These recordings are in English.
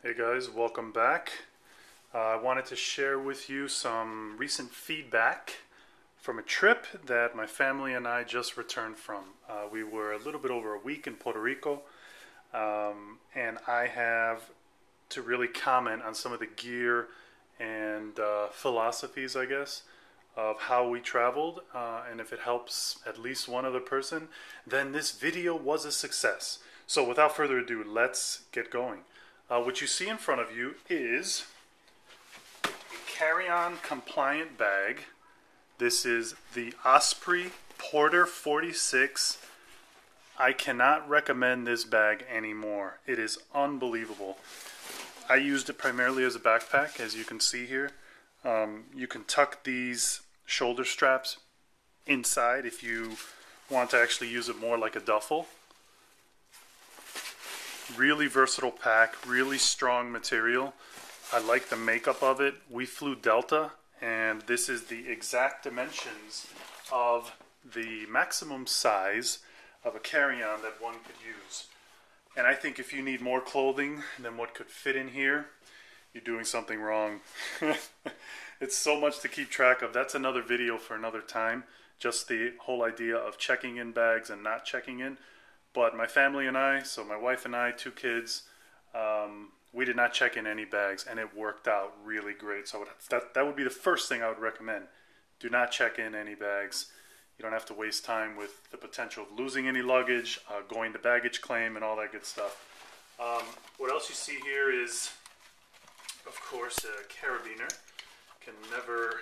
Hey guys, welcome back. I wanted to share with you some recent feedback from a trip that my family and I just returned from. We were a little bit over a week in Puerto Rico, and I have to really comment on some of the gear and philosophies, I guess, of how we traveled. And if it helps at least one other person, then this video was a success. So without further ado, let's get going. What you see in front of you is a carry-on compliant bag. This is the Osprey Porter 46. I cannot recommend this bag anymore. It is unbelievable. I used it primarily as a backpack, as you can see here. You can tuck these shoulder straps inside if you want to actually use it more like a duffel. Really versatile pack, really strong material. I like the makeup of it. We flew Delta, and this is the exact dimensions of the maximum size of a carry-on that one could use. And I think if you need more clothing than what could fit in here, you're doing something wrong. It's so much to keep track of. That's another video for another time. Just the whole idea of checking in bags and not checking in. But my family and I, so my wife and I, 2 kids, we did not check in any bags, and it worked out really great. So that would be the first thing I would recommend. Do not check in any bags. You don't have to waste time with the potential of losing any luggage, going to baggage claim, and all that good stuff. What else you see here is, of course, a carabiner. Can never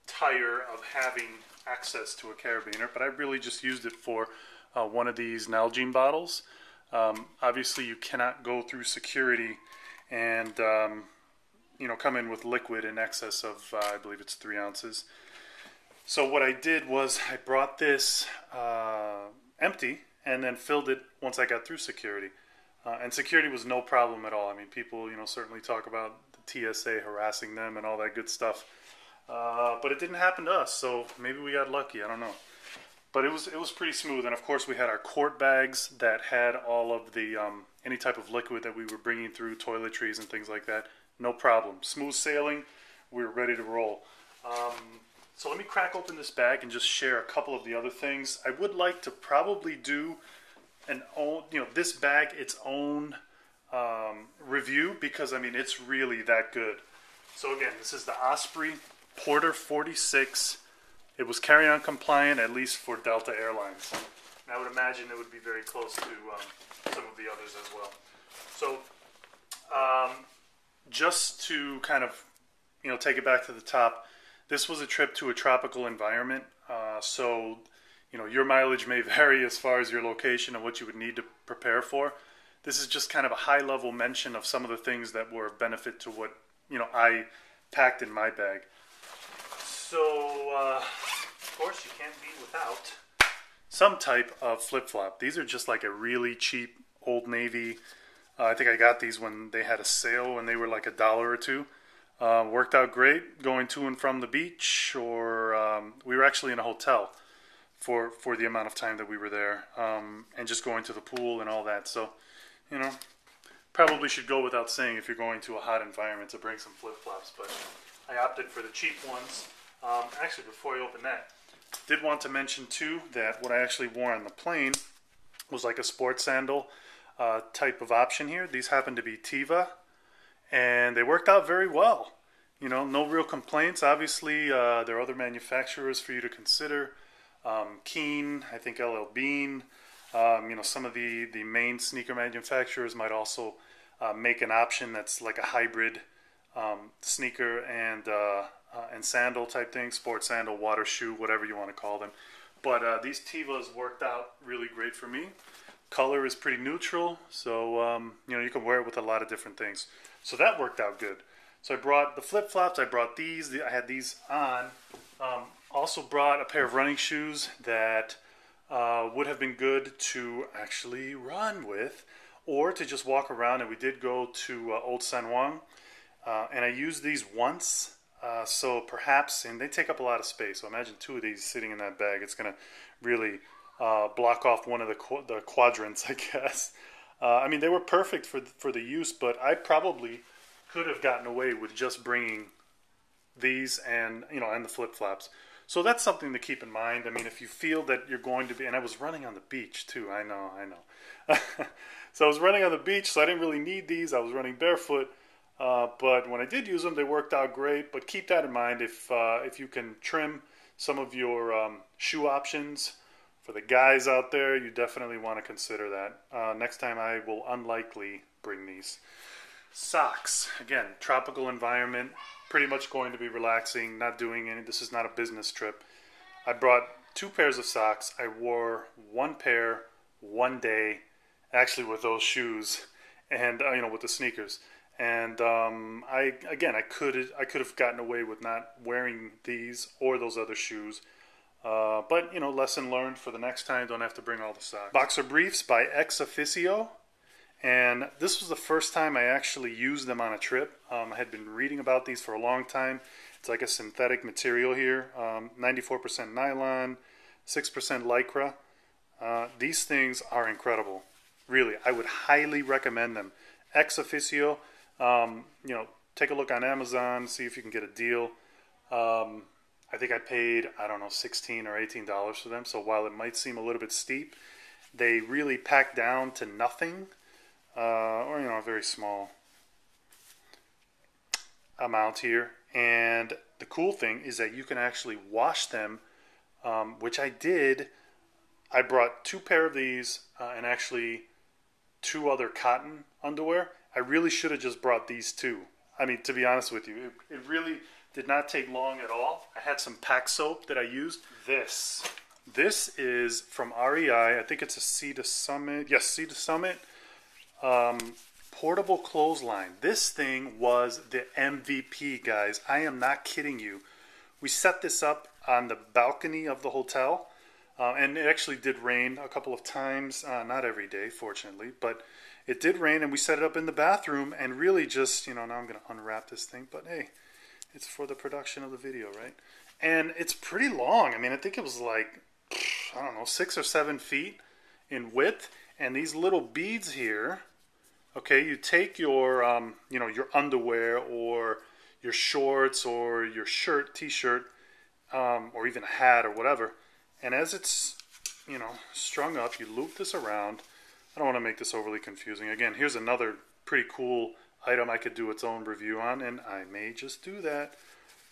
tire of having access to a carabiner, but I really just used it for one of these Nalgene bottles. Obviously, you cannot go through security and come in with liquid in excess of, I believe it's 3 ounces. So what I did was I brought this empty and then filled it once I got through security. And security was no problem at all. I mean, people, certainly talk about the TSA harassing them and all that good stuff. But it didn't happen to us, so maybe we got lucky. I don't know. But it was pretty smooth, and of course we had our quart bags that had all of the any type of liquid that we were bringing through, toiletries and things like that. No problem. Smooth sailing. We were ready to roll. So let me crack open this bag and just share a couple of the other things. I would like to probably do this bag its own review, because I mean it's really that good. So again, this is the Osprey Porter 46. It was carry-on compliant, at least for Delta Airlines. And I would imagine it would be very close to some of the others as well. So, just to kind of, take it back to the top, this was a trip to a tropical environment. So, your mileage may vary as far as your location and what you would need to prepare for. This is just kind of a high-level mention of some of the things that were of benefit to what, I packed in my bag. So, of course, you can't be without some type of flip-flop. These are just like a really cheap Old Navy. I think I got these when they had a sale when they were like $1 or $2. Worked out great going to and from the beach, or we were actually in a hotel for the amount of time that we were there, and just going to the pool and all that. So, probably should go without saying if you're going to a hot environment to bring some flip-flops, but I opted for the cheap ones. Actually, before I open that, did want to mention too that what I actually wore on the plane was like a sports sandal type of option here. These happen to be Teva, and they worked out very well. No real complaints. Obviously, there are other manufacturers for you to consider. Keen, I think LL Bean. Some of the main sneaker manufacturers might also make an option that's like a hybrid sneaker and sandal type thing, sports sandal, water shoe, whatever you want to call them. But these Tevas worked out really great for me. Color is pretty neutral, so you can wear it with a lot of different things. So that worked out good. So I brought the flip-flops, I brought these, I had these on. Also brought a pair of running shoes that would have been good to actually run with, or to just walk around. And we did go to Old San Juan, and I used these once. So perhaps, and they take up a lot of space, so imagine 2 of these sitting in that bag. It's going to really block off one of the quadrants, I guess. I mean, they were perfect for the use, but I probably could have gotten away with just bringing these and and the flip flops. So that's something to keep in mind. I mean, if you feel that you're going to be, and I was running on the beach too. I know. So I was running on the beach, so I didn't really need these. I was running barefoot, but when I did use them, they worked out great. But keep that in mind if you can trim some of your shoe options for the guys out there, you definitely want to consider that. Next time I will unlikely bring these. Socks, again, tropical environment, pretty much going to be relaxing, not doing any, this is not a business trip. I brought 2 pairs of socks. I wore 1 pair one day, actually with those shoes, and with the sneakers. And I could have gotten away with not wearing these or those other shoes. But lesson learned for the next time. Don't have to bring all the socks. Boxer briefs by ExOfficio. And this was the first time I actually used them on a trip. I had been reading about these for a long time. It's like a synthetic material here. 94% nylon, 6% lycra. These things are incredible. Really, I would highly recommend them. ExOfficio. Take a look on Amazon, see if you can get a deal. I think I paid, I don't know, $16 or $18 for them. So while it might seem a little bit steep, they really pack down to nothing. Or a very small amount here. And the cool thing is that you can actually wash them, which I did. I brought 2 pair of these and actually 2 other cotton underwear. I really should have just brought these 2. I mean, to be honest with you, it really did not take long at all. I had some pack soap that I used. This is from REI. I think it's a Sea to Summit. Yes, Sea to Summit. Portable clothesline. This thing was the MVP, guys. I am not kidding you. We set this up on the balcony of the hotel, and it actually did rain a couple of times. Not every day, fortunately, but it did rain, and we set it up in the bathroom, and really just, now I'm going to unwrap this thing, but hey, it's for the production of the video, right? And it's pretty long. I mean, I think it was like, I don't know, 6 or 7 feet in width, and these little beads here. Okay, you take your, your underwear or your shorts or your shirt, t-shirt, or even a hat or whatever. And as it's, strung up, you loop this around. I don't want to make this overly confusing. Again, here's another pretty cool item I could do its own review on, and I may just do that.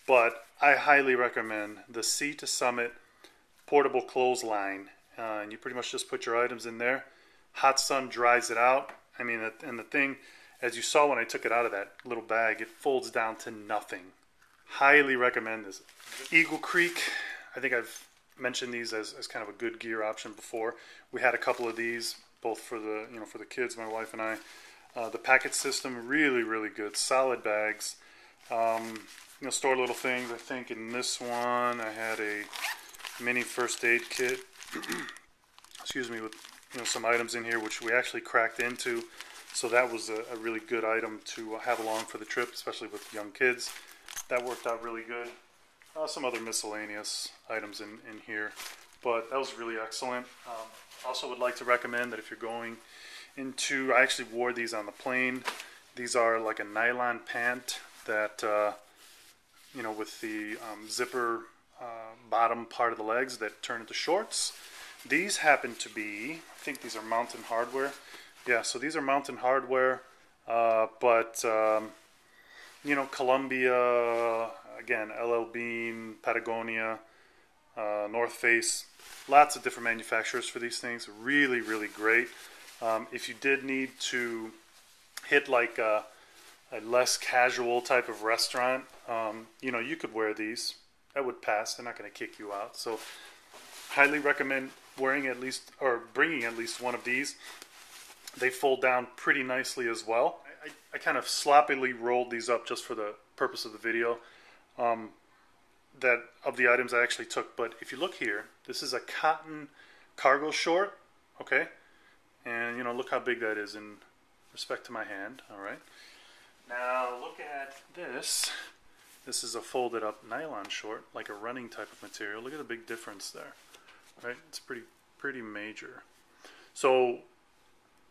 But I highly recommend the Sea to Summit portable clothesline. And you pretty much just put your items in there. Hot sun dries it out. I mean, and the thing, as you saw when I took it out of that little bag, it folds down to nothing. Highly recommend this. Eagle Creek, I think I've mentioned these as kind of a good gear option before. We had a couple of these, both for the for the kids, my wife and I. The packet system, really, really good. Solid bags. Store little things. I think in this one I had a mini first aid kit. Excuse me, with some items in here which we actually cracked into, so that was a really good item to have along for the trip, especially with young kids. That worked out really good. Some other miscellaneous items in here, but that was really excellent. Also would like to recommend that if you're going into, I actually wore these on the plane. These are like a nylon pant that with the zipper bottom part of the legs that turn into shorts. These happen to be, I think these are Mountain Hardwear. Yeah, so these are Mountain Hardwear, but Columbia, again, LL Bean, Patagonia, North Face, lots of different manufacturers for these things. Really, really great. If you did need to hit like a less casual type of restaurant, you could wear these. That would pass. They're not going to kick you out. So highly recommend wearing at least, or bringing at least one of these. They fold down pretty nicely as well. I kind of sloppily rolled these up just for the purpose of the video, that of the items I actually took. But if you look here, this is a cotton cargo short, okay? And look how big that is in respect to my hand. All right. Now look at this. This is a folded up nylon short, like a running type of material. Look at the big difference there. Right? It's pretty major. So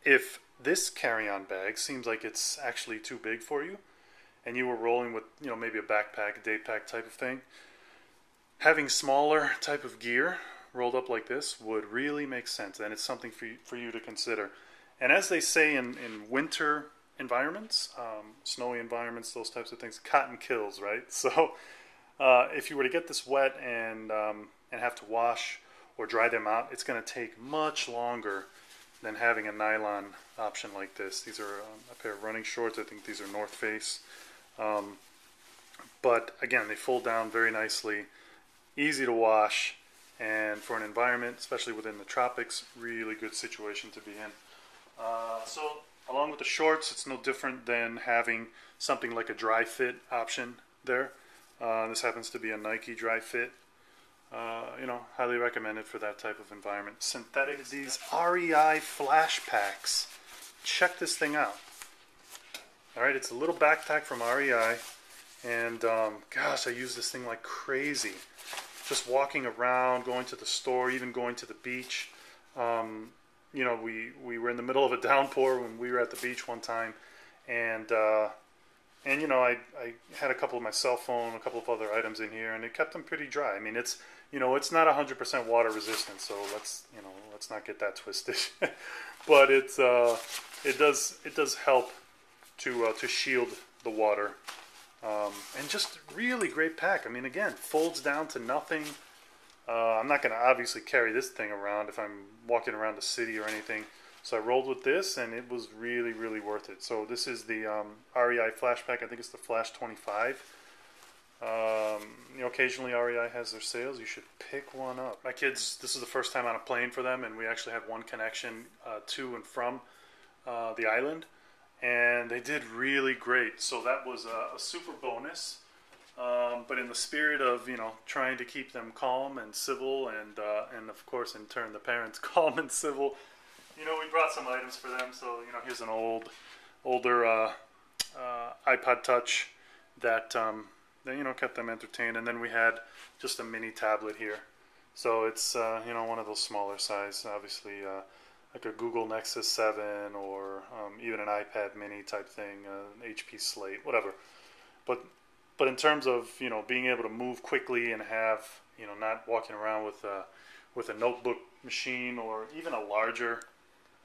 if this carry-on bag seems like it's actually too big for you, and you were rolling with, you know, maybe a backpack, a day pack type of thing, having smaller type of gear rolled up like this would really make sense, and it's something for you to consider. And as they say in winter environments, snowy environments, those types of things, cotton kills, right? So if you were to get this wet and have to wash or dry them out, it's going to take much longer than having a nylon option like this. These are a pair of running shorts. I think these are North Face. But again, they fold down very nicely, easy to wash, and for an environment, especially within the tropics, really good situation to be in. So along with the shorts, it's no different than having something like a dri-fit option there. This happens to be a Nike dri-fit. You know, highly recommended for that type of environment. Synthetic, these REI Flash packs. Check this thing out. Alright, it's a little backpack from REI, and gosh, I use this thing like crazy. Just walking around, going to the store, even going to the beach. You know, we were in the middle of a downpour when we were at the beach one time, and you know, I had a couple of my cell phone, a couple of other items in here, and it kept them pretty dry. I mean, it's, you know, it's not 100% water resistant, so let's not get that twisted. But it does help to shield the water, and just really great pack. I mean, again, folds down to nothing. I'm not going to obviously carry this thing around if I'm walking around the city or anything. So I rolled with this, and it was really, really worth it. So this is the REI Flash Pack. I think it's the Flash 25. You know, occasionally REI has their sales. You should pick one up. My kids, this is the first time on a plane for them, and we actually had one connection to and from the island, and they did really great. So that was a super bonus. But in the spirit of, you know, trying to keep them calm and civil, and of course in turn the parents calm and civil, you know, we brought some items for them. So, you know, here's an older iPod Touch that you know, kept them entertained, and then we had just a mini tablet here. So it's you know, one of those smaller size, obviously like a Google Nexus 7 or even an iPad Mini type thing, an HP Slate, whatever. But in terms of, you know, being able to move quickly and have, you know, not walking around with a notebook machine or even a larger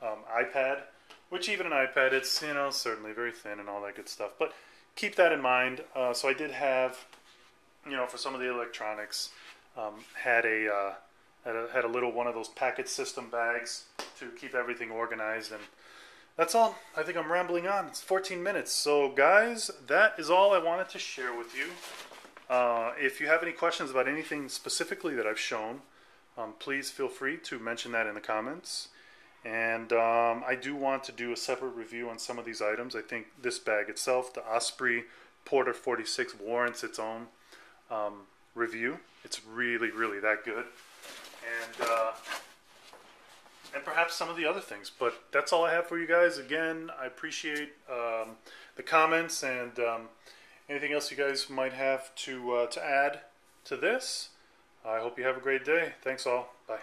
iPad, which even an iPad, it's, you know, certainly very thin and all that good stuff. But keep that in mind. So I did have, you know, for some of the electronics, had a little one of those packet system bags to keep everything organized, and that's all. I think I'm rambling on. It's 14 minutes. So guys, that is all I wanted to share with you. If you have any questions about anything specifically that I've shown, please feel free to mention that in the comments. And I do want to do a separate review on some of these items. I think this bag itself, the Osprey Porter 46, warrants its own review. It's really, really that good. And perhaps some of the other things. But that's all I have for you guys. Again, I appreciate the comments and anything else you guys might have to add to this. I hope you have a great day. Thanks all. Bye.